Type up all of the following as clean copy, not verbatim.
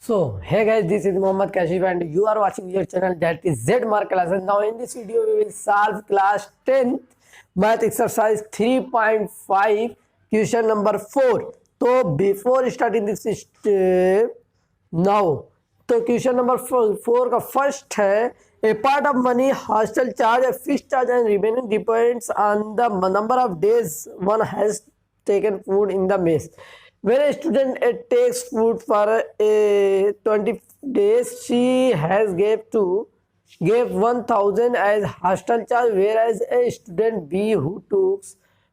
So, hey guys, this is Mohammad Kashif and you are watching your channel that is Z Mark Classes. Now in this video we will solve class 10th math exercise 3.5 question number 4. तो before starting this now, तो question number 4 का first है a part of money, hostel charge, a fixed charge and remaining depends on the number of days one has taken food in the mess. When a student takes food for 20 days, she has gave 1,000 as hostel charge, whereas a student B who took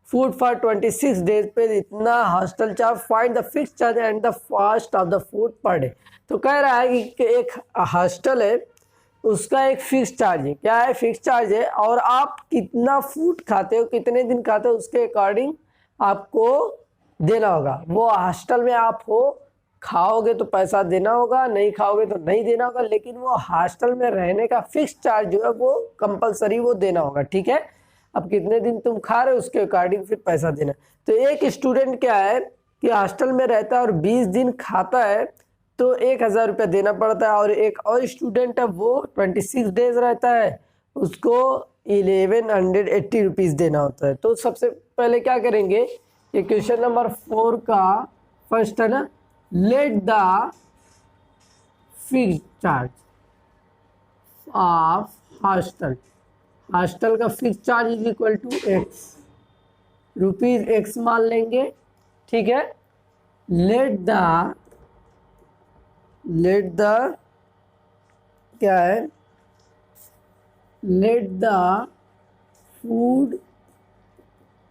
food for 26 days पे इतना hostel charge. Find the fix charge and the cost of the food per day. तो कह रहा है कि एक hostel है, उसका एक फिक्स चार्ज है. क्या है? फिक्स चार्ज है. और आप कितना फूड खाते हो, कितने दिन खाते हो, उसके अकॉर्डिंग आपको देना होगा. वो हॉस्टल में आप हो, खाओगे तो पैसा देना होगा, नहीं खाओगे तो नहीं देना होगा, लेकिन वो हॉस्टल में रहने का फिक्स चार्ज जो है वो कंपलसरी वो देना होगा. ठीक है. अब कितने दिन तुम खा रहे हो उसके अकॉर्डिंग फिर पैसा देना. तो एक स्टूडेंट क्या है कि हॉस्टल में रहता है और 20 दिन खाता है तो 1,000 रुपया देना पड़ता है. और एक और स्टूडेंट है वो 26 डेज रहता है, उसको 1180 रुपीज़ देना होता है. तो सबसे पहले क्या करेंगे, ये क्वेश्चन नंबर 4 का फर्स्ट है ना, let the fix charge of hostel. Hostel का fix charge is equal to X, rupees X मान लेंगे. ठीक है. लेट द क्या है, let the food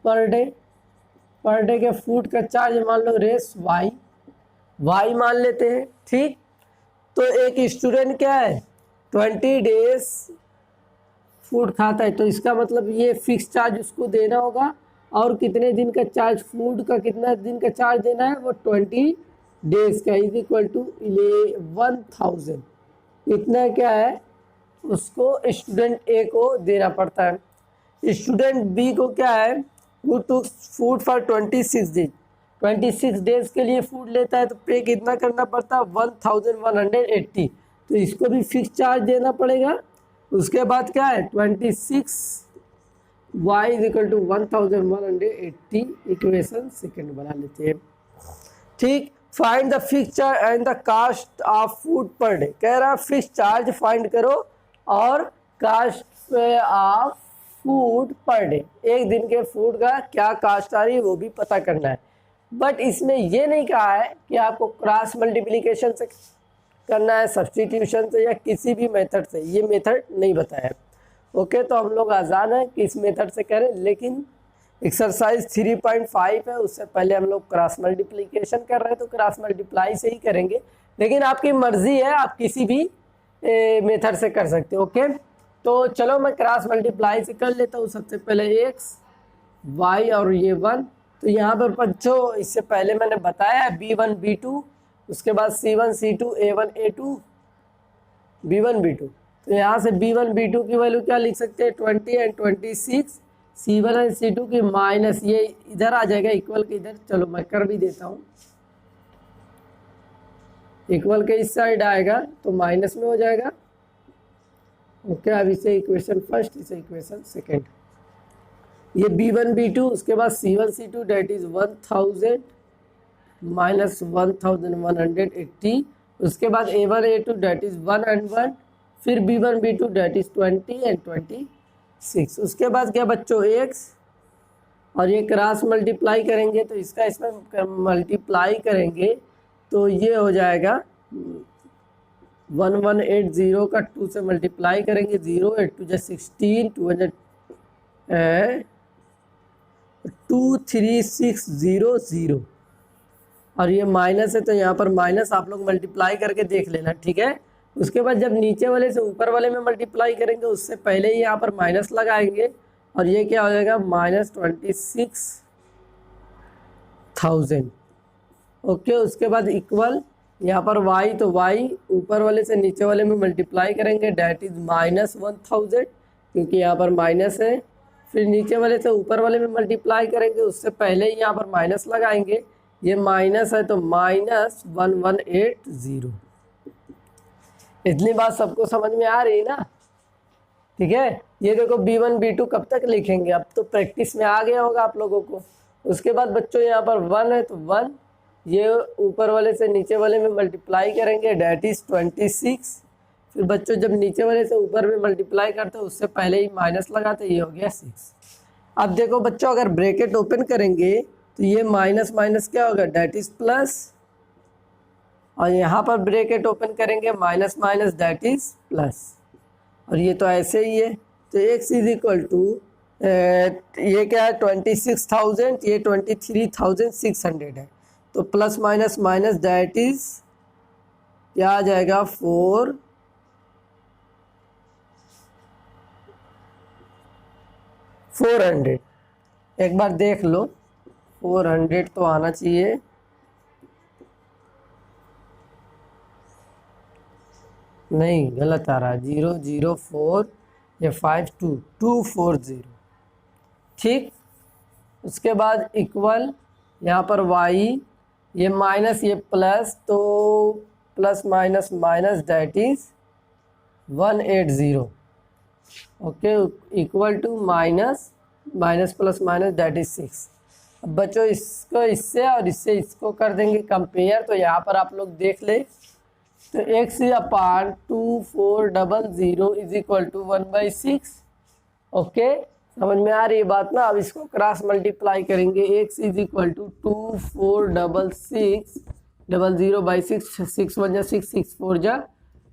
per day के फूड का चार्ज मान लो रेस वाई मान लेते हैं. ठीक. तो एक स्टूडेंट क्या है 20 डेज फूड खाता है, तो इसका मतलब ये फिक्स चार्ज उसको देना होगा. और कितने दिन का चार्ज, फूड का कितना दिन का चार्ज देना है, वो 20 डेज का इज इक्वल टू 11,000. इतना क्या है उसको स्टूडेंट ए को देना पड़ता है. स्टूडेंट बी को क्या है, वो टू फूड फॉर 26 डेज के लिए फूड लेता है, तो पे कितना करना पड़ता है 1,180. तो इसको भी फिक्स चार्ज देना पड़ेगा. उसके बाद क्या है 26 y is equal to 1,180. Equation second बना लेते हैं. ठीक. Find the fix charge and the cost of food per day. कह रहा है फिक्स चार्ज फाइंड करो और cost of food per day, एक दिन के फूड का क्या कास्ट आ रही है वो भी पता करना है. बट इसमें ये नहीं कहा है कि आपको क्रॉस मल्टीप्लिकेशन से करना है, सब्स्टिट्यूशन से, या किसी भी मेथड से. ये मेथड नहीं बताया. ओके. तो हम लोग आसान है कि इस मेथड से करें, लेकिन एक्सरसाइज 3.5 है, उससे पहले हम लोग क्रॉस मल्टीप्लिकेशन कर रहे हैं तो क्रॉस मल्टीप्लाई से ही करेंगे. लेकिन आपकी मर्जी है, आप किसी भी मेथड से कर सकते हो. ओके. तो चलो मैं क्रॉस मल्टीप्लाई से कर लेता हूँ. सबसे पहले एक्स वाई और ये 1. तो यहाँ पर बच्चों इससे पहले मैंने बताया B1 B2, उसके बाद C1 C2 A1 A2 B1 B2. तो यहाँ से B1 B2 की वैल्यू क्या लिख सकते हैं 20 एंड 26. C1 एंड C2 की माइनस, ये इधर आ जाएगा इक्वल के इधर. चलो मैं कर भी देता हूँ. इक्वल के इस साइड आएगा तो माइनस में हो जाएगा. ओके. अब इसे इक्वेशन फर्स्ट, इसे इक्वेशन सेकेंड. ये B1 B2, उसके बाद C1 C2 date is 1,000 minus 1,180. उसके बाद A1 A2 date is 1 and 1. फिर B1 B2 date is 20 and 26. उसके बाद क्या बच्चों x, और ये क्रॉस मल्टीप्लाई करेंगे तो इसका इसमें मल्टीप्लाई करेंगे तो ये हो जाएगा 1180 का 2 से मल्टीप्लाई करेंगे. 0 8 2 16 23600. और ये माइनस है तो यहाँ पर माइनस आप लोग मल्टीप्लाई करके देख लेना. ठीक है. उसके बाद जब नीचे वाले से ऊपर वाले में मल्टीप्लाई करेंगे उससे पहले ही यहाँ पर माइनस लगाएंगे और ये क्या हो जाएगा -26,000. ओके. उसके बाद इक्वल यहाँ पर y, तो y ऊपर वाले से नीचे वाले में मल्टीप्लाई करेंगे डैट इज -1,000 क्योंकि यहाँ पर माइनस है. फिर नीचे वाले से ऊपर वाले में मल्टीप्लाई करेंगे, उससे पहले ही यहाँ पर माइनस लगाएंगे. ये माइनस है तो -1180. इतनी बात सबको समझ में आ रही है ना? ठीक है, ये देखो b1 b2 कब तक लिखेंगे, अब तो प्रैक्टिस में आ गया होगा आप लोगों को। उसके बाद बच्चों यहाँ पर 1 है तो 1 ये ऊपर वाले से नीचे वाले में मल्टीप्लाई करेंगे, डेट इज 26। फिर बच्चों जब नीचे वाले से ऊपर में मल्टीप्लाई करते हैं उससे पहले ही माइनस लगाते, ये हो गया 6। अब देखो बच्चों अगर ब्रैकेट ओपन करेंगे तो ये माइनस माइनस क्या होगा, डेट इज प्लस, और यहाँ पर ब्रैकेट ओपन करेंगे minus minus that is plus, और ये तो ऐसे ही है। तो x इज इक्वल टू ये क्या है 26,000, ये 23,600 है, तो plus minus minus that is क्या आ जाएगा 400। एक बार देख लो 400 तो आना चाहिए, नहीं गलत आ रहा है, 004 या 52,240। ठीक, उसके बाद इक्वल यहाँ पर y, ये माइनस ये प्लस, तो plus minus minus that is 180। Okay, equal to minus minus plus minus that is 6। अब बच्चों इसको इससे और इससे इसको कर देंगे कंपेयर, तो यहाँ पर आप लोग देख ले, तो x/2400 is equal to 1/6। Okay, समझ में आ रही है बात ना? अब इसको क्रॉस मल्टीप्लाई करेंगे, x इज इक्वल टू 246600/6, 6 1 जा 6, 6 4 जा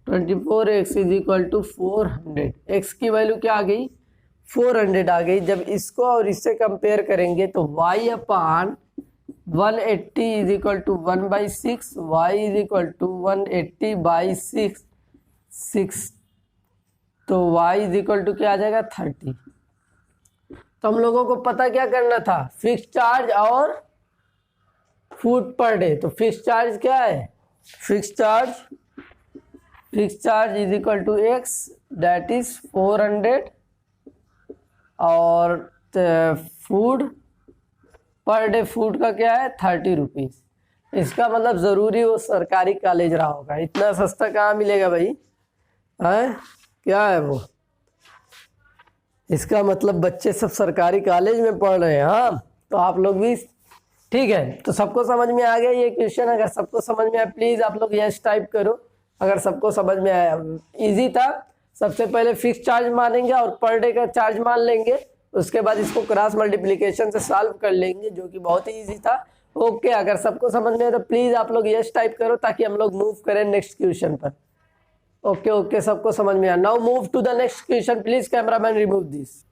24, x is equal to 400। x की वैल्यू क्या आ गई, 400 आ गई। जब इसको और इससे कंपेयर करेंगे तो y/180 is equal to 1/6, y is equal to 180/6, 6, तो y इज इक्वल टू क्या आ जाएगा 30। तो हम लोगों को पता क्या करना था, फिक्स चार्ज और फूड पर डे। तो फिक्स चार्ज क्या है, fix charge is equal to x that is 400, और फूड पर डे फूड का क्या है 30 रुपीज़। इसका मतलब ज़रूरी वो सरकारी कॉलेज रहा होगा, इतना सस्ता कहाँ मिलेगा भाई, है क्या है वो, इसका मतलब बच्चे सब सरकारी कॉलेज में पढ़ रहे हैं। हाँ, तो आप लोग भी ठीक है। तो सबको समझ में आ गया ये क्वेश्चन? अगर सबको समझ में आया प्लीज़ आप लोग यस टाइप करो, अगर सबको समझ में आया। इजी था, सबसे पहले फिक्स चार्ज मानेंगे और पर डे का चार्ज मान लेंगे, उसके बाद इसको क्रॉस मल्टीप्लिकेशन से सॉल्व कर लेंगे, जो कि बहुत ही ईजी था। ओके, अगर सबको समझ में आया तो प्लीज़ आप लोग यस टाइप करो ताकि हम लोग मूव करें नेक्स्ट क्वेश्चन पर। ओके, सबको समझ में आया। Now move to the next question please, cameraman remove this.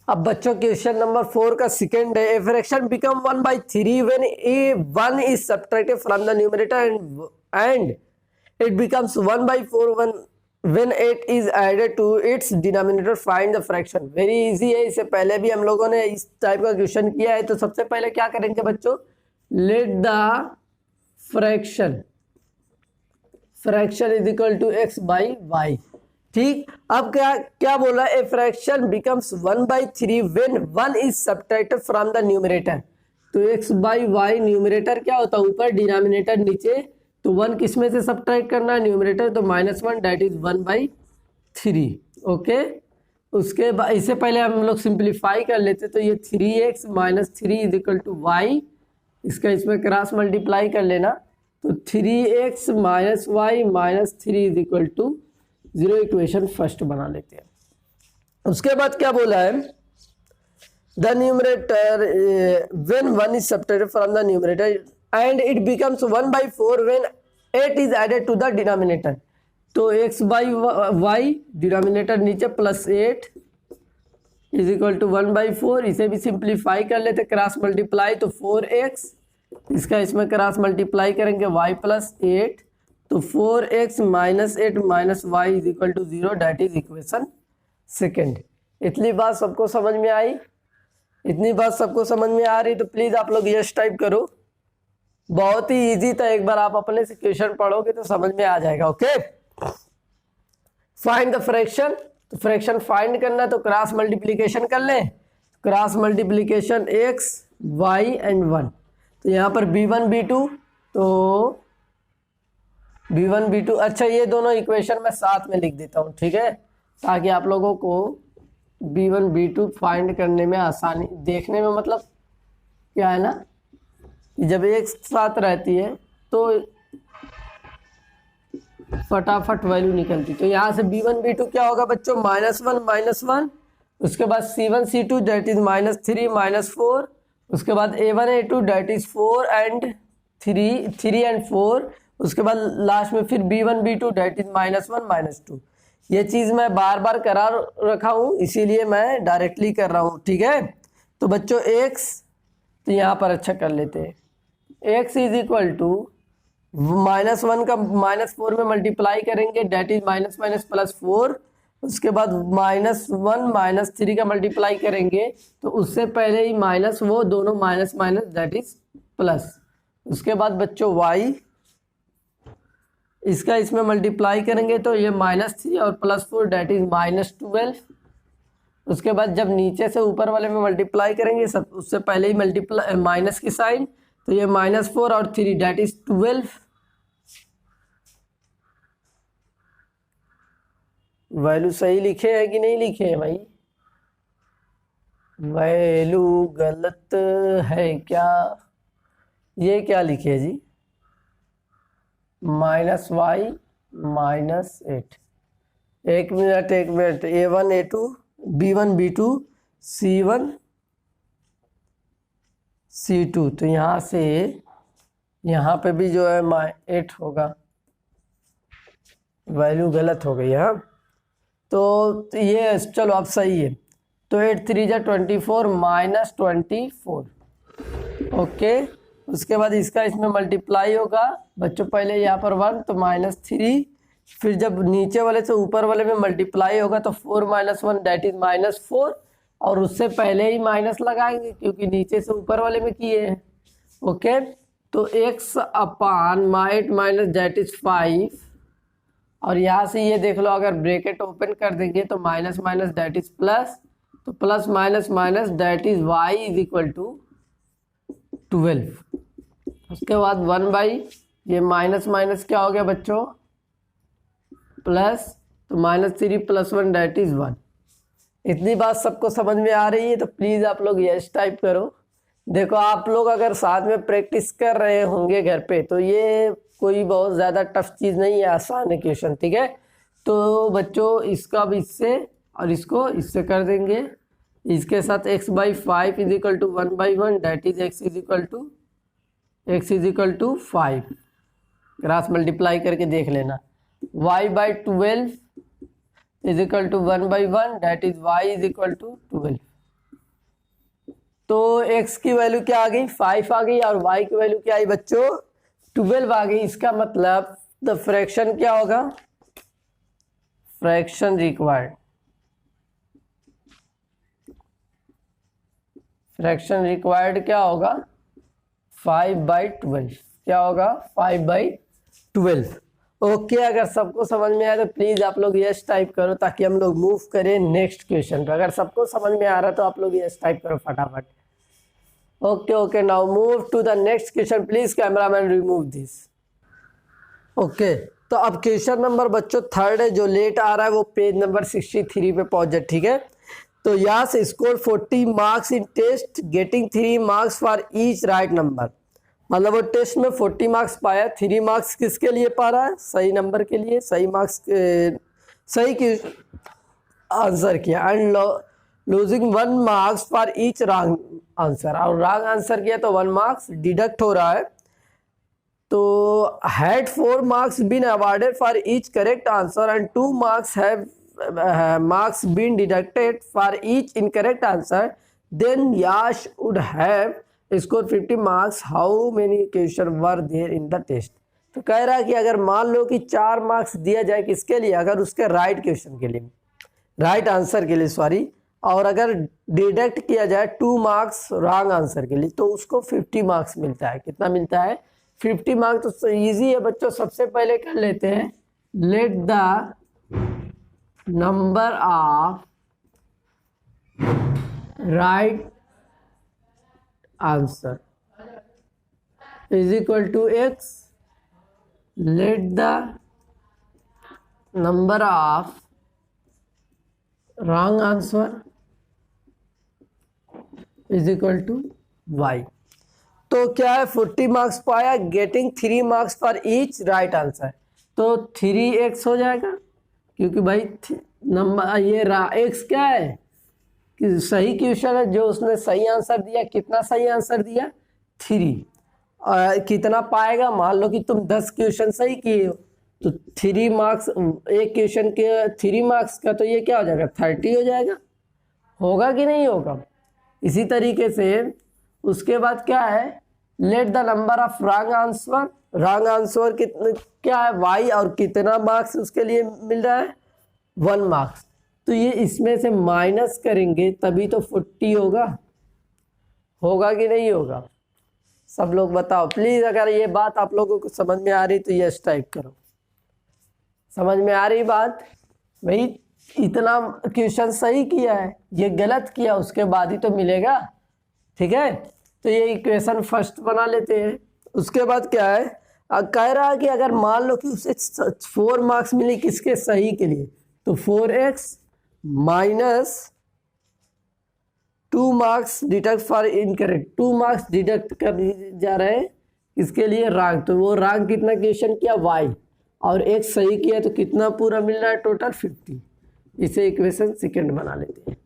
अब बच्चों क्वेश्चन नंबर 4 का सेकंड है, a fraction become 1/3 when a1 is subtracted from the numerator and it becomes 1/4 when 8 is added to its denominator, find the fraction. Very easy है, इससे पहले भी हम लोगों ने इस टाइप का क्वेश्चन किया है। तो सबसे पहले क्या करेंगे बच्चों, let the fraction is equal to x/y। ठीक, अब क्या बोला, a fraction becomes 1/3 when 1 is subtracted from the numerator. तो x/y न्यूमरेटर क्या होता है ऊपर, डिनोमिनेटर नीचे, तो 1 किस में से सब्ट्रैक्ट करना है, न्यूमरेटर, तो -1 दैट इज 1/3। ओके, उसके बाद इससे पहले हम लोग सिंप्लीफाई कर लेते, तो ये 3x - 3 is equal to y, इसका इसमें क्रॉस मल्टीप्लाई कर लेना, तो 3x - y - 3 is equal to 0। Equation first बना लेते हैं। उसके बाद क्या बोला है, the numerator when 1 is subtracted from the numerator and it becomes 1/4 when 8 is added to the denominator. तो x/y डिनोमिनेटर नीचे +8 इज इक्वल टू 1/4, इसे भी सिंप्लीफाई कर लेते, क्रॉस मल्टीप्लाई, तो 4x, इसका इसमें क्रॉस मल्टीप्लाई करेंगे y + 8, तो 4x - 8 - y is equal to 0 that is equation second. इतनी बात सबको समझ में आई? इतनी बात सबको समझ में आ रही तो प्लीज आप लोग यस टाइप करो। बहुत ही इजी था, एक बार आप अपने से क्वेश्चन पढ़ोगे तो समझ में आ जाएगा। Okay, find the fraction. तो फ्रैक्शन फाइंड करना तो क्रॉस मल्टीप्लीकेशन कर लें, cross multiplication x y and 1, तो यहाँ पर b1 b2, तो B1 B2, अच्छा ये दोनों इक्वेशन मैं साथ में लिख देता हूँ, ठीक है, ताकि आप लोगों को B1 B2 फाइंड करने में आसानी, देखने में मतलब क्या है ना कि जब एक साथ रहती है तो फटाफट वैल्यू निकलती। तो यहाँ से B1 B2 क्या होगा बच्चों, -1 उसके बाद C1 C2 डेट इज -3 -4, उसके बाद A1 A2 date is 4 and 3 and 4, उसके बाद लास्ट में फिर B1 B2 डेट इज -1 -2। ये चीज़ मैं बार बार करा रखा हूँ, इसीलिए मैं डायरेक्टली कर रहा हूँ, ठीक है। तो बच्चों x, तो यहाँ पर अच्छा कर लेते हैं, x इज इक्वल टू -1 का -4 में मल्टीप्लाई करेंगे डेट इज -+4, उसके बाद -1 -3 का मल्टीप्लाई करेंगे तो उससे पहले ही माइनस, वो दोनों minus minus that is plus. उसके बाद बच्चों y, इसका इसमें मल्टीप्लाई करेंगे तो ये -3 और +4 डेट इज -12। उसके बाद जब नीचे से ऊपर वाले में मल्टीप्लाई करेंगे सब, उससे पहले ही मल्टीप्लाई माइनस की साइन, तो ये -4 और 3 डेट इज 12। वैल्यू सही लिखे है कि नहीं लिखे है भाई, वैल्यू गलत है क्या, ये क्या लिखे जी, -y -8, एक minute A1 A2 B1 B2 C1 C2, तो यहाँ से यहाँ पे भी जो है 8 होगा, वैल्यू गलत हो गई है। हाँ, तो ये चलो अब सही है, तो 8 3 जा 24 -24, ओके। उसके बाद इसका इसमें मल्टीप्लाई होगा बच्चों, पहले यहाँ पर 1 तो -3, फिर जब नीचे वाले से ऊपर वाले में मल्टीप्लाई होगा तो 4 - 1 डेट इज -4, और उससे पहले ही माइनस लगाएंगे क्योंकि नीचे से ऊपर वाले में किए हैं, ओके। तो x upon 8 minus that is 5, और यहाँ से ये देख लो अगर ब्रैकेट ओपन कर देंगे तो minus minus that is plus, तो plus minus minus that is y is equal to 12। उसके बाद 1/, ये माइनस माइनस क्या हो गया बच्चों, प्लस, तो -3 + 1 डेट इज 1। इतनी बात सबको समझ में आ रही है तो प्लीज़ आप लोग यस टाइप करो। देखो आप लोग अगर साथ में प्रैक्टिस कर रहे होंगे घर पे तो ये कोई बहुत ज़्यादा टफ चीज़ नहीं है, आसान है क्वेश्चन, ठीक है। तो बच्चों इसका अब इससे और इसको इससे कर देंगे, इसके साथ x/5 is equal to 1/1 that is x is equal to 5, cross multiply करके देख लेना। y/12 is equal to 1/1 that is y is equal to 12। तो x की वैल्यू क्या आ गई, 5 आ गई, और y की वैल्यू क्या आई बच्चों, 12 आ गई। इसका मतलब द फ्रैक्शन क्या होगा, फ्रैक्शन रिक्वायर्ड, फ्रैक्शन रिक्वायर्ड क्या होगा 5/12, क्या होगा 5/12, ओके। अगर सबको समझ में आया तो प्लीज आप लोग यस टाइप करो ताकि हम लोग मूव करें नेक्स्ट क्वेश्चन पे। अगर सबको समझ में आ रहा तो आप लोग यस टाइप करो फटाफट, okay. Now move to the next question, please cameraman remove this, okay. तो अब क्वेश्चन नंबर बच्चों 3 है, जो लेट आ रहा है वो पेज नंबर 63 पे पहुंच जाए, ठीक है। तो यहाँ से score 40 marks in test getting 3 marks for each right number, मतलब वो टेस्ट में 40 मार्क्स पाया, 3 मार्क्स किसके लिए पा रहा है, सही नंबर के लिए, सही मार्क्स सही की आंसर किया, and losing 1 marks for each wrong answer, और रॉन्ग आंसर किया तो 1 मार्क्स डिडक्ट हो रहा है। तो had 4 marks been awarded for each correct answer and 2 marks have marks been deducted for each incorrect answer, then Yash would have scored 50 marks. How many questions were there in the test? तो कह रहा है कि अगर मान लो कि 4 marks दिया जाए किसके लिए, अगर उसके राइट क्वेश्चन के लिए, राइट आंसर के लिए सॉरी, और अगर डिडक्ट किया जाए 2 मार्क्स रॉन्ग आंसर के लिए तो उसको 50 मार्क्स मिलता है। कितना मिलता है, 50 मार्क्स। तो इजी है बच्चों, सबसे पहले कर लेते हैं, let the number of right answer is equal to x let the number of wrong answer is equal to y। तो क्या है, 40 मार्क्स पाया, getting 3 marks for each right answer. तो 3x हो जाएगा, क्योंकि भाई नंबर ये x क्या है कि सही क्वेश्चन है, जो उसने सही आंसर दिया, कितना सही आंसर दिया 3। कितना पाएगा, मान लो कि तुम 10 क्वेश्चन सही किए हो तो 3 मार्क्स, एक क्वेश्चन के 3 मार्क्स का, तो ये क्या हो जाएगा 30 हो जाएगा। होगा कि नहीं होगा। इसी तरीके से उसके बाद क्या है, let the number of wrong answer, wrong answer कितने क्या है y, और कितना मार्क्स उसके लिए मिल रहा है 1 मार्क्स। तो ये इसमें से माइनस करेंगे तभी तो 40 होगा। होगा कि नहीं होगा, सब लोग बताओ प्लीज। अगर ये बात आप लोगों को समझ में आ रही तो यस टाइप करो। समझ में आ रही बात, भाई इतना क्वेश्चन सही किया है, ये गलत किया, उसके बाद ही तो मिलेगा। ठीक है, तो ये इक्वेशन फर्स्ट बना लेते हैं। उसके बाद क्या है, कह रहा है कि अगर मान लो कि उसे 4 मार्क्स मिले किसके, सही के लिए, तो 4x minus 2 marks deduct for incorrect, 2 marks deduct कर जा रहे हैं इसके लिए रॉन्ग। तो वो रॉन्ग कितना क्वेश्चन किया y, और एक सही किया, तो कितना पूरा मिल रहा है टोटल 50। इसे इक्वेशन सेकंड बना लेते हैं।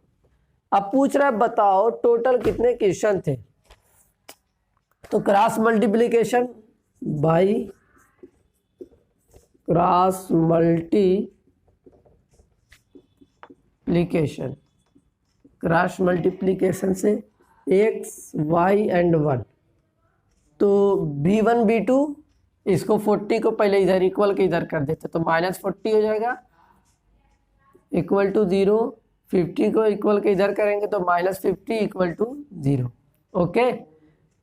अब पूछ रहा है बताओ टोटल कितने क्वेश्चन थे। तो cross multiplication by cross multiplication, cross multiplication से x y एंड 1, तो b1 b2, इसको 40 को पहले इधर इक्वल के इधर कर देते तो -40 हो जाएगा, इक्वल टू 0। 50 को इक्वल के इधर करेंगे तो -50 इक्वल टू 0। ओके,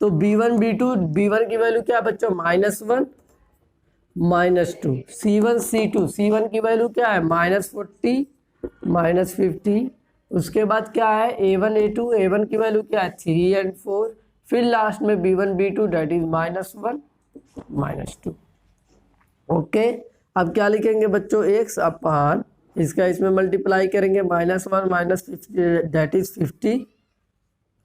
तो b1 b2, b1 की वैल्यू क्या है बच्चों -1 -2, c1 c2, c1 की वैल्यू क्या है -40 -50। उसके बाद क्या है a1 a2, a1 की वैल्यू क्या है 3 एंड 4। फिर लास्ट में b1 b2 date is -1 -2। Okay, अब क्या लिखेंगे बच्चों, x अपान इसका इसमें मल्टीप्लाई करेंगे -1 -50 डेट इज 50।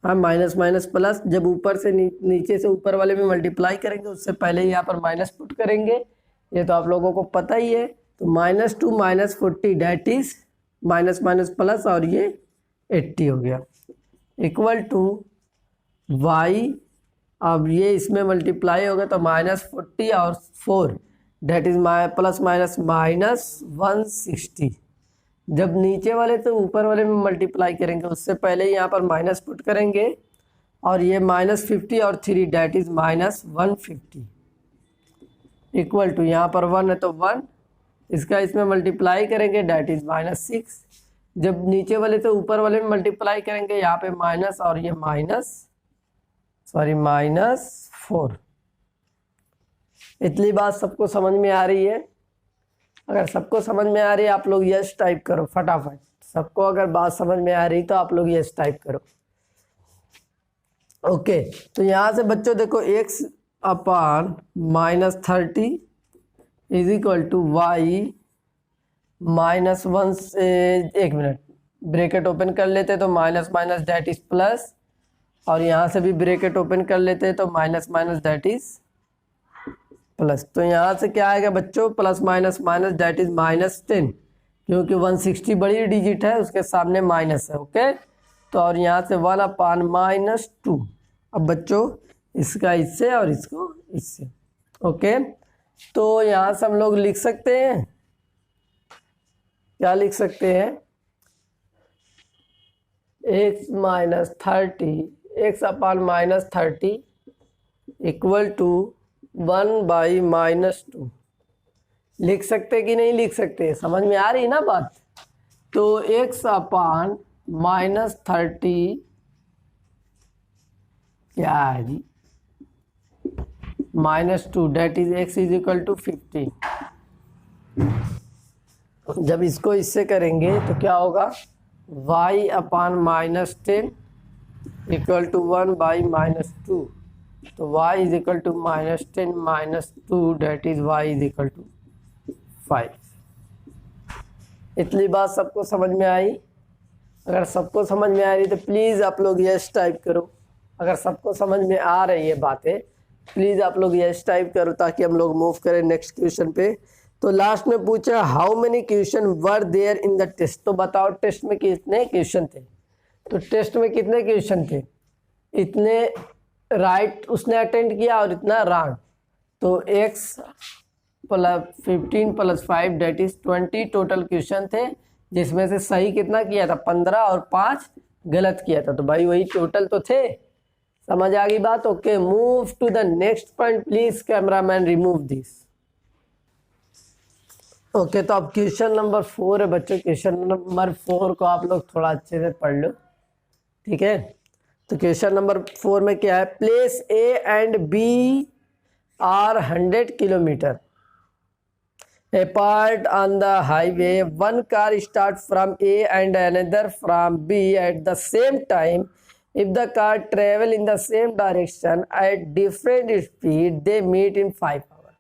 हाँ, माइनस माइनस प्लस, जब ऊपर से नीचे से ऊपर वाले में मल्टीप्लाई करेंगे उससे पहले यहाँ पर माइनस पुट करेंगे, ये तो आप लोगों को पता ही है। तो -2 -40 that is minus minus plus, और ये 80 हो गया, इक्वल टू y। अब ये इसमें मल्टीप्लाई होगा तो -40 और 4 डेट इज प्लस माइनस -160। जब नीचे वाले तो ऊपर वाले में मल्टीप्लाई करेंगे उससे पहले यहाँ पर माइनस पुट करेंगे, और ये -50 और 3 डेट इज -150, इक्वल टू यहाँ पर 1 है तो 1, इसका इसमें मल्टीप्लाई करेंगे डेट इज -6। जब नीचे वाले तो ऊपर वाले में मल्टीप्लाई करेंगे यहाँ पे माइनस, और ये -4। इतनी बात सबको समझ में आ रही है। अगर सबको समझ में आ रही है आप लोग यस टाइप करो फटाफट। सबको अगर बात समझ में आ रही तो आप लोग यस टाइप करो। ओके, तो यहाँ से बच्चों देखो x upon -30 is equal to y -1 से, एक मिनट ब्रैकेट ओपन कर लेते तो minus minus that is plus, और यहाँ से भी ब्रैकेट ओपन कर लेते हैं तो minus minus that is plus. तो यहाँ से क्या आएगा बच्चों, plus minus minus that is -10, क्योंकि 160 बड़ी डिजिट है उसके सामने माइनस है। ओके, तो और यहाँ से 1 अपान -2। अब बच्चों इसका इससे और इसको इससे। ओके, तो यहाँ से हम लोग लिख सकते हैं, क्या लिख सकते हैं, x -30, x upon -30 equal to 1/-2 लिख सकते कि नहीं लिख सकते, समझ में आ रही ना बात। तो x अपान -30 क्या है जी, -2 that is x is equal to 50। जब इसको इससे करेंगे तो क्या होगा, y अपान -10 इक्वल टू 1/-2। तो y इज इक्वल टू -10 - 2 that is y is equal to 5। इतनी बात सबको समझ में आई? अगर सबको समझ में आ रही तो प्लीज़ आप लोग यस टाइप करो। अगर सबको समझ में आ रही है बातें प्लीज़ आप लोग यस टाइप करो ताकि हम लोग मूव करें नेक्स्ट क्वेश्चन पे। तो लास्ट में पूछा how many question were there in the test. तो बताओ टेस्ट में कितने क्वेश्चन थे? तो टेस्ट में कितने क्वेश्चन थे? इतने राइट उसने अटेंड किया और इतना रॉन्ग। तो x + 15 + 5 date is 20 total question थे, जिसमें से सही कितना किया था? 15 और 5 गलत किया था। तो भाई वही टोटल तो थे। समझ आ गई बात? Okay, move to the next point please cameraman, remove this. Okay, तो अब क्वेश्चन नंबर 4 है बच्चों। क्वेश्चन नंबर 4 को आप लोग थोड़ा अच्छे से पढ़ लो, ठीक है। तो क्वेश्चन नंबर 4 में क्या है? Place A and B are 100 kilometre apart on the highway. One car starts from A and another from B at the same time. If the car travel in the same direction at different speed, they meet in 5 hours.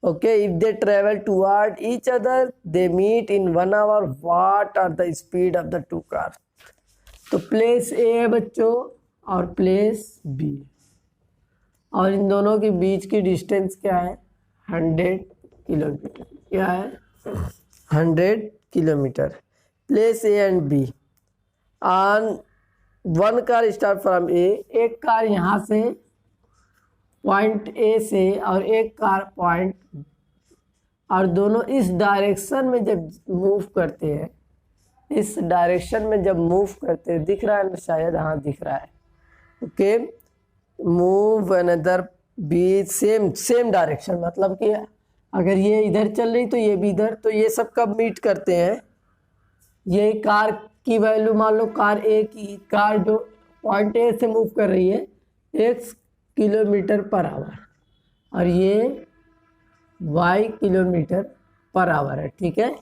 Okay, if they travel toward each other, they meet in 1 hour. What are the speed of the two cars? तो place a है बच्चों और place B, और इन दोनों के बीच की distance क्या है? 100 किलोमीटर। क्या है? 100 kilometre. Place A and B on one car start from A. एक कार यहाँ से पॉइंट ए से और एक कार पॉइंट, और दोनों इस डायरेक्शन में जब मूव करते हैं, इस डायरेक्शन में जब मूव करते हैं, दिख रहा है ना शायद? हाँ दिख रहा है। Okay, move another B same direction, मतलब कि अगर ये इधर चल रही तो ये भी इधर, तो ये सब कब मीट करते हैं? ये कार की वैल्यू मान लो, कार ए की, कार जो पॉइंट ए से मूव कर रही है x किलोमीटर पर आवर, और ये y किलोमीटर पर आवर है, ठीक है।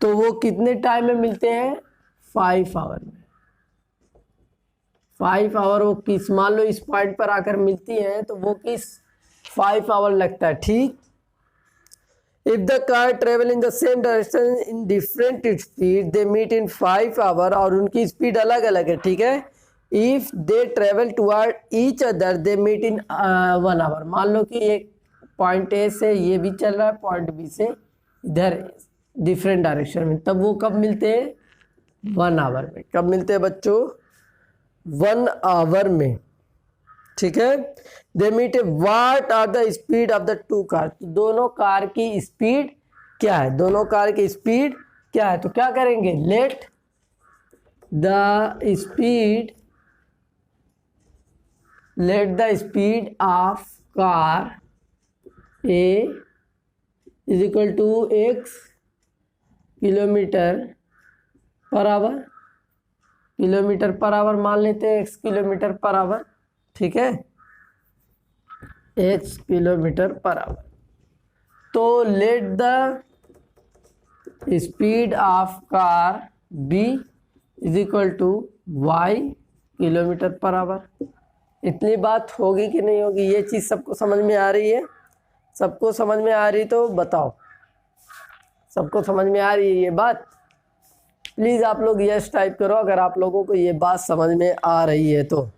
तो वो कितने टाइम में मिलते हैं? 5 आवर में। 5 आवर वो किस, मान लो इस पॉइंट पर आकर मिलती हैं तो वो किस 5 आवर लगता है, ठीक। If the car travel in the same direction in different speed, they meet in 5 hour, और उनकी स्पीड अलग अलग है, ठीक है। If they travel toward each other, they meet in 1 hour. मान लो कि एक पॉइंट ए से ये भी चल रहा है, पॉइंट बी से इधर डिफरेंट डायरेक्शन में, तब वो कब मिलते हैं? 1 आवर में। कब मिलते हैं बच्चों? 1 आवर में, ठीक है। They meet. What are the speed of the two car. दोनों कार की स्पीड क्या है? दोनों कार की स्पीड क्या है? तो क्या करेंगे? Let the speed of car A is equal to x kilometre per hour. Kilometre per hour मान लेते हैं, x किलोमीटर पर आवर, ठीक है, x किलोमीटर पर आवर। तो let the speed of car b is equal to y kilometre per hour. इतनी बात होगी कि नहीं होगी? ये चीज़ सबको समझ में आ रही है? सबको समझ में आ रही तो बताओ, सबको समझ में आ रही है ये बात? प्लीज़ आप लोग यस टाइप करो अगर आप लोगों को ये बात समझ में आ रही है तो।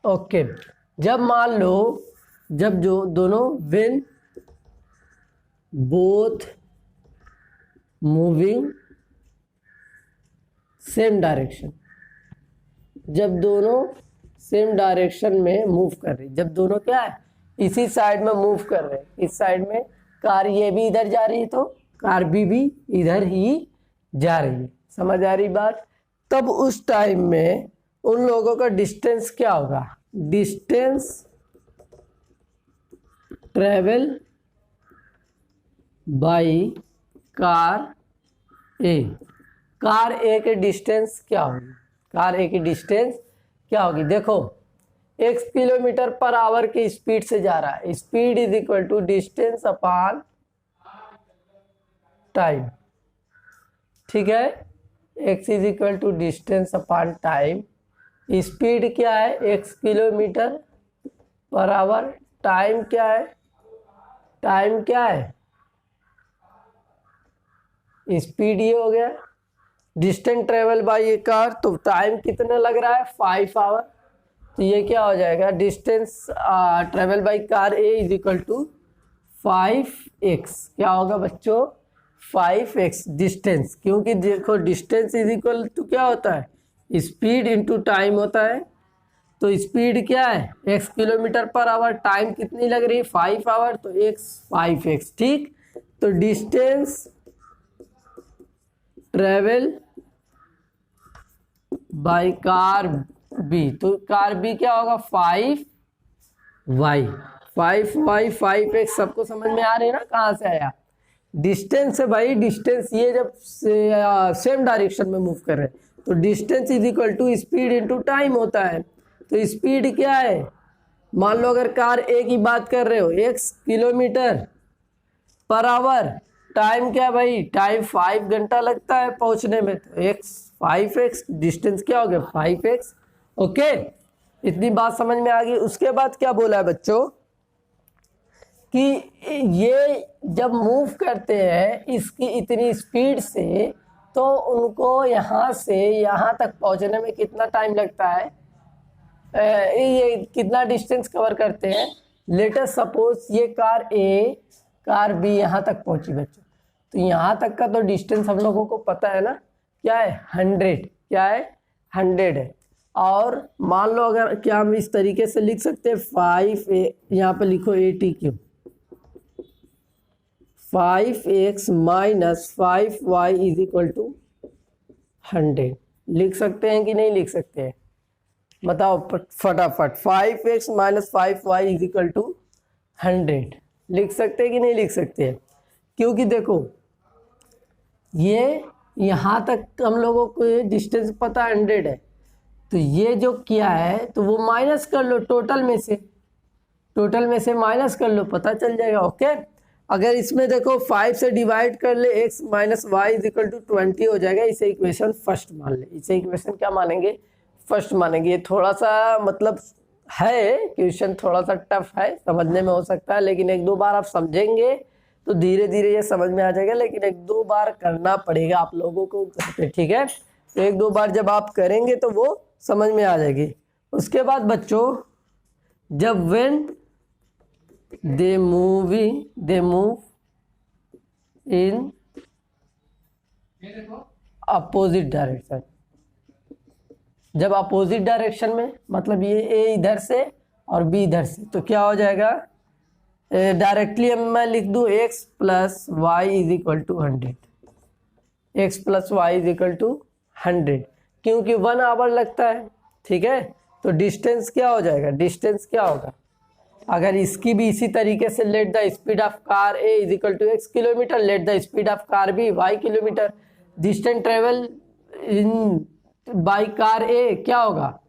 ओके, जब मान लो, जब जो दोनों when both moving same direction, जब दोनों सेम डायरेक्शन में मूव कर रही, जब दोनों क्या है? इसी साइड में मूव कर रहे हैं, इस साइड में कार ये भी इधर जा रही है तो कार भी इधर ही जा रही है। समझ आ रही बात? तब उस टाइम में उन लोगों का डिस्टेंस क्या होगा? Distance travel by car A. Car A के डिस्टेंस क्या होगी? कार ए की डिस्टेंस क्या होगी? देखो, x किलोमीटर पर आवर की स्पीड से जा रहा है, speed is equal to distance upon time. ठीक है। x is equal to distance upon time, speed क्या है x kilometre per hour, time क्या है, टाइम क्या है स्पीड, ये हो गया। Distance travel by A car, तो टाइम कितना लग रहा है 5 आवर, तो ये क्या हो जाएगा distance travel by car A is equal to 5x, क्या होगा बच्चों 5x डिस्टेंस, क्योंकि देखो डिस्टेंस इज इक्वल टू क्या होता है स्पीड इनटू टाइम होता है। तो स्पीड क्या है x kilometre per hour, time कितनी लग रही है 5 आवर, तो x 5x, ठीक। तो distance travel by car B, तो कार बी क्या होगा 5y, 5x, सबको समझ में आ रही है ना कहाँ से आया, डिस्टेंस है भाई, डिस्टेंस ये जब सेम डायरेक्शन में मूव कर रहे हैं तो distance is equal to speed into time होता है। तो स्पीड क्या है, मान लो अगर कार ए की बात कर रहे हो x kilometre per hour, time क्या भाई, टाइम 5 घंटा लगता है पहुंचने में, तो x 5x, डिस्टेंस क्या हो गया 5x। ओके, इतनी बात समझ में आ गई। उसके बाद क्या बोला है बच्चों कि ये जब मूव करते हैं इसकी इतनी स्पीड से, तो उनको यहाँ से यहाँ तक पहुँचने में कितना टाइम लगता है, ये कितना डिस्टेंस कवर करते हैं। लेटर सपोज ये कार ए कार बी यहाँ तक पहुँची बच्चों, तो यहाँ तक का तो डिस्टेंस हम लोगों को पता है ना, क्या है 100, क्या है 100 है। और मान लो अगर क्या हम इस तरीके से लिख सकते हैं 5 यहाँ पे लिखो 80 5x minus 5y is equal to 100, लिख सकते हैं कि नहीं लिख सकते हैं, बताओ फटाफट। 5x minus 5y is equal to 100, लिख सकते हैं कि नहीं लिख सकते हैं, क्योंकि देखो ये यहाँ तक हम लोगों को ये डिस्टेंस पता 100 है, तो ये जो किया है तो वो माइनस कर लो टोटल में से माइनस कर लो, पता चल जाएगा। ओके, अगर इसमें देखो 5 से डिवाइड कर ले x minus y is equal to 20 हो जाएगा, इसे इक्वेशन फर्स्ट मान ले, इसे इक्वेशन क्या मानेंगे फर्स्ट मानेंगे। ये थोड़ा सा मतलब है क्वेश्चन, थोड़ा सा टफ है, समझने में हो सकता है, लेकिन 1-2 बार आप समझेंगे तो धीरे धीरे ये समझ में आ जाएगा, लेकिन 1-2 बार करना पड़ेगा आप लोगों को, ठीक है। तो 1-2 बार जब आप करेंगे तो वो समझ में आ जाएगी। उसके बाद बच्चों जब when they move in opposite direction, जब अपोजिट डायरेक्शन में मतलब ये ए इधर से और बी इधर से, तो क्या हो जाएगा डायरेक्टली मैं लिख दूं x plus y is equal to 100, x plus y is equal to 100, क्योंकि 1 आवर लगता है, ठीक है। तो डिस्टेंस क्या हो जाएगा, डिस्टेंस क्या होगा, अगर इसकी भी इसी तरीके से let the speed of car A is equal to x kilometre, let the speed of car B y kilometre, distance travel in by car A क्या होगा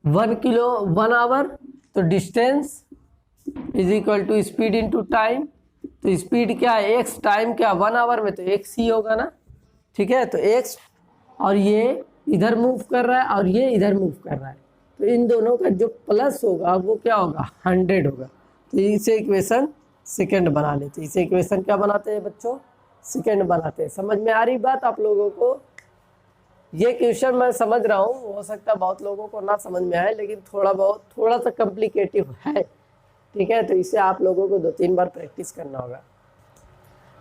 1 आवर, तो distance is equal to speed into time, तो speed क्या है x, time क्या 1 our में, तो x ही होगा ना, ठीक है। तो x और ये इधर मूव कर रहा है और ये इधर मूव कर रहा है, तो इन दोनों का जो प्लस होगा वो क्या होगा 100 होगा। तो इसे इक्वेशन सेकंड बना लेते हैं, इसे इक्वेशन क्या बनाते हैं बच्चों सेकंड बनाते हैं। समझ में आ रही बात आप लोगों को, ये क्वेश्चन मैं समझ रहा हूँ, हो सकता है बहुत लोगों को ना समझ में आए, लेकिन थोड़ा सा कॉम्प्लिकेटिव है, ठीक है। तो इसे आप लोगों को 2-3 बार प्रैक्टिस करना होगा।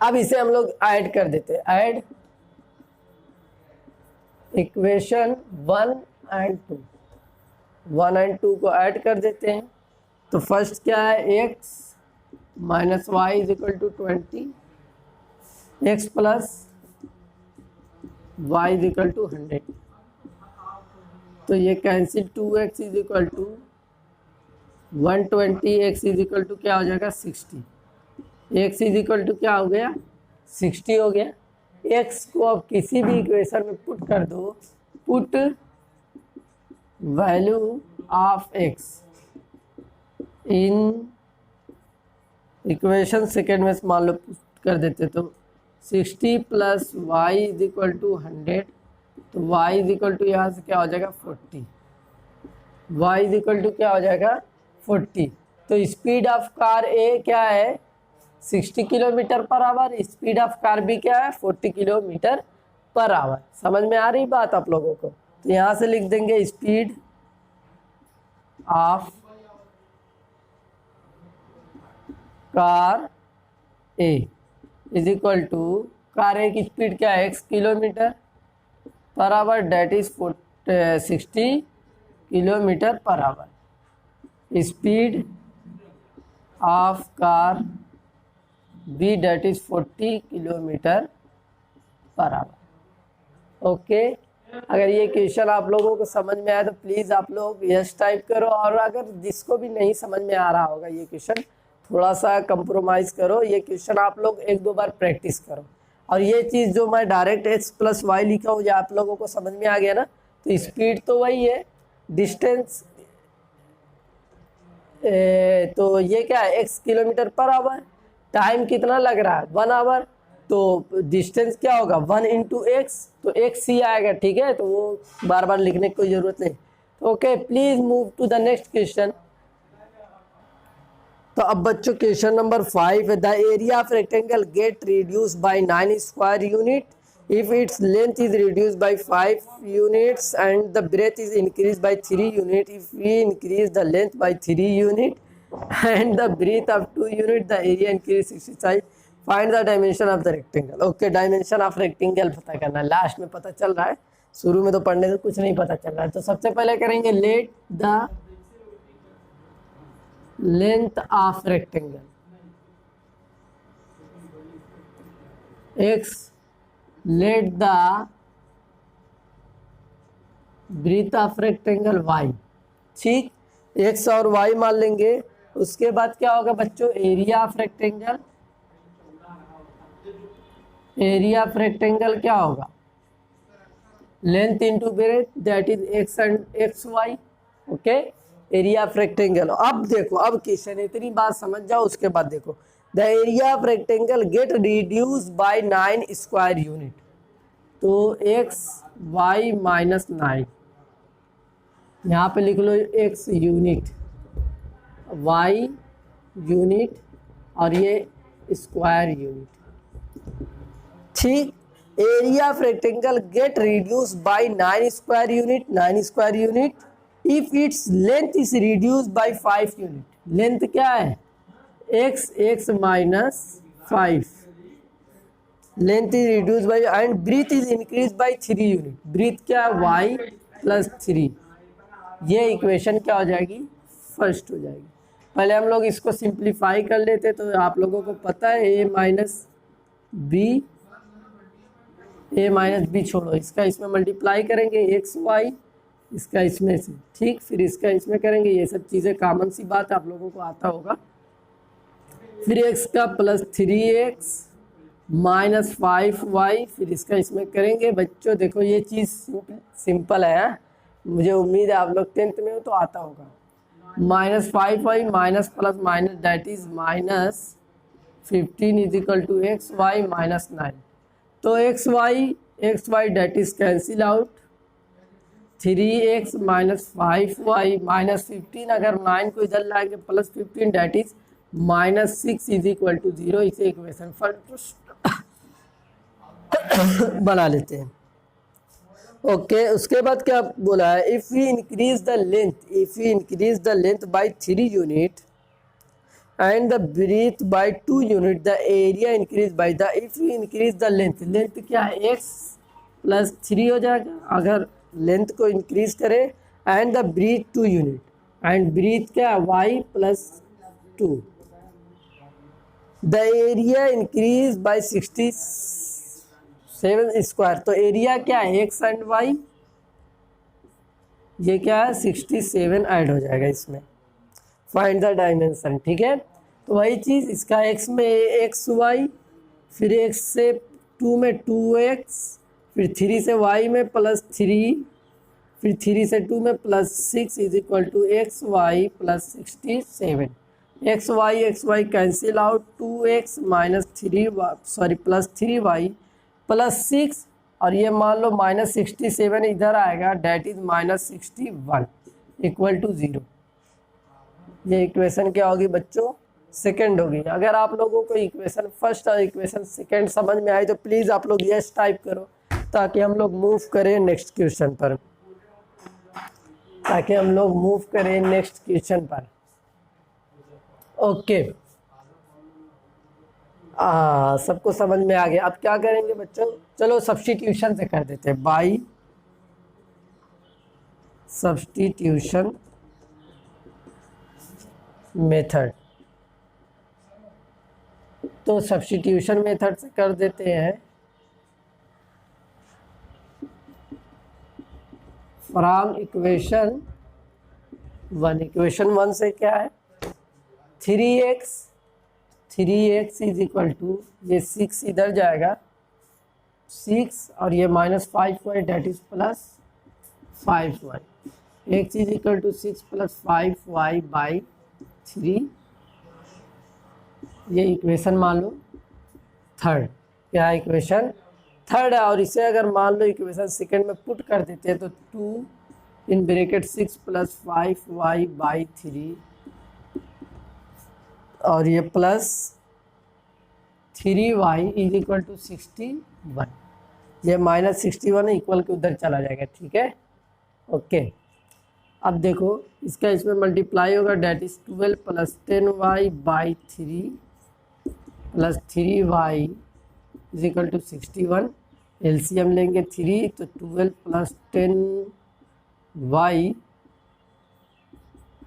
अब इसे हम लोग ऐड कर देते हैं, ऐड इक्वेशन 1 और 2, 1 और 2 को ऐड कर देते हैं। तो फर्स्ट क्या है x minus y is equal to 20, x plus y is equal to 100, तो ये cancel 2x is equal to 120, x is equal to क्या हो जाएगा 60, x इज इक्वल टू क्या हो गया 60 हो गया। x को अब किसी भी इक्वेशन में पुट कर दो, put value of x in equation second में मान लो पुट कर देते, तो 60 plus y is equal to 100, तो वाई इज इक्वल टू यहाँ से क्या हो जाएगा 40, वाई इज इक्वल टू क्या हो जाएगा 40। तो स्पीड ऑफ कार ए क्या है 60 kilometre per hour, speed of car B क्या है 40 किलोमीटर पर आवर। समझ में आ रही बात आप लोगों को? तो यहाँ से लिख देंगे speed of car A is equal to, car A की स्पीड क्या है x kilometre per hour, that is 60 kilometre per hour. Speed of car B that is 40 kilometre per hour. Okay, अगर ये क्वेश्चन आप लोगों को समझ में आया तो प्लीज़ आप लोग यस टाइप करो, और अगर जिसको भी नहीं समझ में आ रहा होगा ये क्वेश्चन, थोड़ा सा कंप्रोमाइज़ करो, ये क्वेश्चन आप लोग एक दो बार प्रैक्टिस करो। और ये चीज़ जो मैं डायरेक्ट x प्लस वाई लिखा हूँ, ये आप लोगों को समझ में आ गया ना? तो स्पीड तो वही है, डिस्टेंस तो ये क्या है x kilometre per hour, time कितना लग रहा है 1 आवर, तो डिस्टेंस क्या होगा 1 इंटू एक्स, तो x ही आएगा। ठीक है, तो वो बार बार लिखने की कोई ज़रूरत नहीं। तो okay, please move to the next question. तो अब बच्चों क्वेश्चन नंबर 5 है, the area of rectangle get reduce by 9 square unit if its length is reduced by 5 units and the breadth is increased by 3 unit. If we increase the length by 3 unit and the breadth of 2 unit, the area increase 65. Find the dimension of the rectangle. Okay, dimension of rectangle पता करना, last में पता चल रहा है, शुरू में तो पढ़ने से कुछ नहीं पता चल रहा है। तो सबसे पहले करेंगे let the length of rectangle x, let the breadth of rectangle y। ठीक, x और y मान लेंगे। उसके बाद क्या होगा बच्चों, area of rectangle, area of rectangle क्या होगा length into breadth, that is x and xy। Okay, area of rectangle. अब देखो, अब क्वेश्चन इतनी बात समझ जाओ, उसके बाद देखो the area of rectangle get reduce by 9 square unit. तो x y माइनस 9, यहाँ पे लिख लो x यूनिट, y यूनिट और ये स्क्वायर यूनिट। ठीक, area of rectangle get reduce by 9 square unit, 9 square unit if its length is reduce by 5 unit. Length क्या है x minus 5, length is reduce by and breadth is increase by 3 unit. Breathe क्या है y plus 3। ये equation क्या हो जाएगी, first हो जाएगी। पहले हम लोग इसको सिंप्लीफाई कर लेते, तो आप लोगों को पता है a माइनस बी छोड़ो, इसका इसमें मल्टीप्लाई करेंगे x y, इसका इसमें से, ठीक, फिर इसका इसमें करेंगे। ये सब चीज़ें कॉमन सी बात आप लोगों को आता होगा। फिर x का प्लस 3x माइनस 5y, फिर इसका इसमें करेंगे। बच्चों देखो ये चीज़ सिंपल है, मुझे उम्मीद है आप लोग 10th में हो तो आता होगा। Minus 5y minus plus minus, that is minus 15 is equal to xy minus 9। तो xy that is cancel out, 3x minus 5y minus 15, अगर 9 को इधर लाएंगे plus 15 that is minus 6 is equal to 0। इसे इक्वेशन फर्स्ट बना लेते हैं। Okay, उसके बाद क्या बोला है, if we increase the length by 3 unit and the breadth by 2 unit, the area increase by the, if we increase the length क्या है x प्लस 3 हो जाएगा अगर लेंथ को इंक्रीज करें, and the breadth 2 unit, and breadth क्या है y plus 2, the area increase by 67 square. तो एरिया क्या है x एंड y, ये क्या है 67 ऐड हो जाएगा इसमें। फाइंड द डायमेंशन, ठीक है। तो वही चीज़, इसका x में xy, फिर x से 2 में 2x, फिर 3 से y में प्लस 3, फिर 3 से 2 में plus 6 is equal to xy plus 67। X y cancel out, 2x minus plus 3y plus 6, और ये मान लो -67 इधर आएगा, डेट इज -61 इक्वल टू 0। ये इक्वेशन क्या होगी बच्चों? सेकंड होगी। अगर आप लोगों को इक्वेशन फर्स्ट और इक्वेशन सेकंड समझ में आए तो प्लीज़ आप लोग यस टाइप करो, ताकि हम लोग मूव करें नेक्स्ट क्वेश्चन पर, ओके। सबको समझ में आ गया। अब क्या करेंगे बच्चों? चलो सब्स्टिट्यूशन से कर देते हैं, बाई सब्स्टिट्यूशन मेथड। तो सब्स्टिट्यूशन मेथड से कर देते हैं, फ्रॉम इक्वेशन 1 से क्या है? 3x इज इक्वल टू, ये 6 इधर जाएगा 6, और ये -5y that is plus 5y, x is equal to 6 plus 5y by 3। ये इक्वेशन मान लो थर्ड, क्या इक्वेशन थर्ड है। और इसे अगर मान लो इक्वेशन सेकंड में पुट कर देते हैं तो 2 in bracket 6 plus 5y by 3, और ये plus 3y is equal to 61, ये -61 इक्वल के उधर चला जाएगा, ठीक है, ओके। अब देखो इसका इसमें मल्टीप्लाई होगा, that is 12 plus 10y by 3 plus 3y is equal to 61। LCM लेंगे 3 तो 12 plus 10y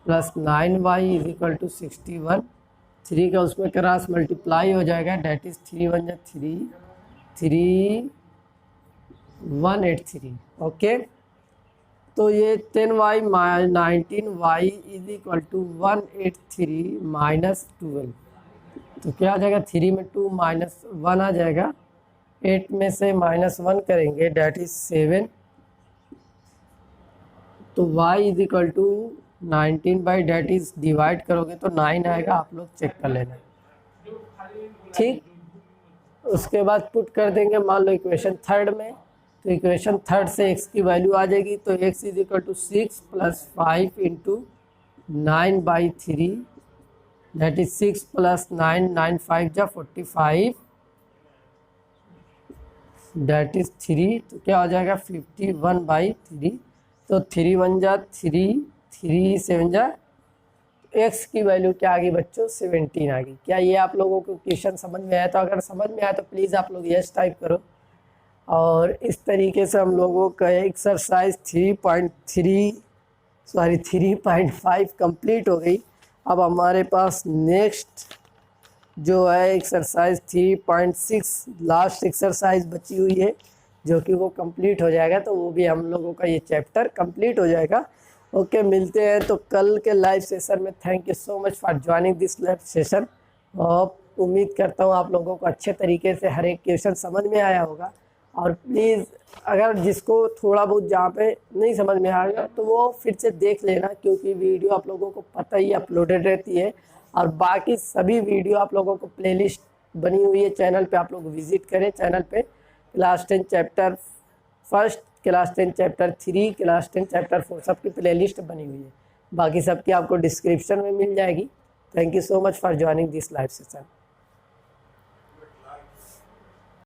plus 9y is equal to 61। 3 का उसमें क्रॉस मल्टीप्लाई हो जाएगा, डेट इज 3 1 जा 3, 3183, ओके। तो ये 10y 19y is equal to 183 minus 12, तो क्या आ जाएगा? 3 में 2 माइनस 1 आ जाएगा, 8 में से -1 करेंगे, डेट इज 7। तो y is equal to 19 by that is divide करोगे तो 9 आएगा, आप लोग चेक कर लेना, ठीक। उसके बाद पुट कर देंगे मान लो इक्वेशन थर्ड में, तो इक्वेशन थर्ड से x की वैल्यू आ जाएगी, तो x is equal to 6 plus 5 into 9 by 3, that is 6 plus 9, 9 5 जा 45, दैट इज 3, तो क्या हो जाएगा? 51 बाई 3, तो 3 1 जा 3, 3 7 जा, x की वैल्यू क्या आ गई बच्चों? 17 आ गई। क्या ये आप लोगों को क्वेश्चन समझ में आया? तो अगर समझ में आया तो प्लीज़ आप लोग यस टाइप करो। और इस तरीके से हम लोगों का एक्सरसाइज 3.5 कंप्लीट हो गई। अब हमारे पास नेक्स्ट जो है एक्सरसाइज 3.6 लास्ट एक्सरसाइज बची हुई है, जो कि वो कंप्लीट हो जाएगा, तो वो भी हम लोगों का ये चैप्टर कंप्लीट हो जाएगा, ओके। मिलते हैं तो कल के लाइव सेशन में। Thank you so much for joining this live session, और उम्मीद करता हूँ आप लोगों को अच्छे तरीके से हर एक क्वेश्चन समझ में आया होगा। और प्लीज़ अगर जिसको थोड़ा बहुत जहाँ पे नहीं समझ में आएगा तो वो फिर से देख लेना, क्योंकि वीडियो आप लोगों को पता ही अपलोडेड रहती है, और बाकी सभी वीडियो आप लोगों को प्लेलिस्ट बनी हुई है चैनल पे, आप लोग विजिट करें चैनल पे। Class 10 chapter first, class 10 chapter 3, class 10 chapter 4 सबकी प्लेलिस्ट बनी हुई है, बाकी सबकी आपको डिस्क्रिप्शन में मिल जाएगी। Thank you so much for joining this live session.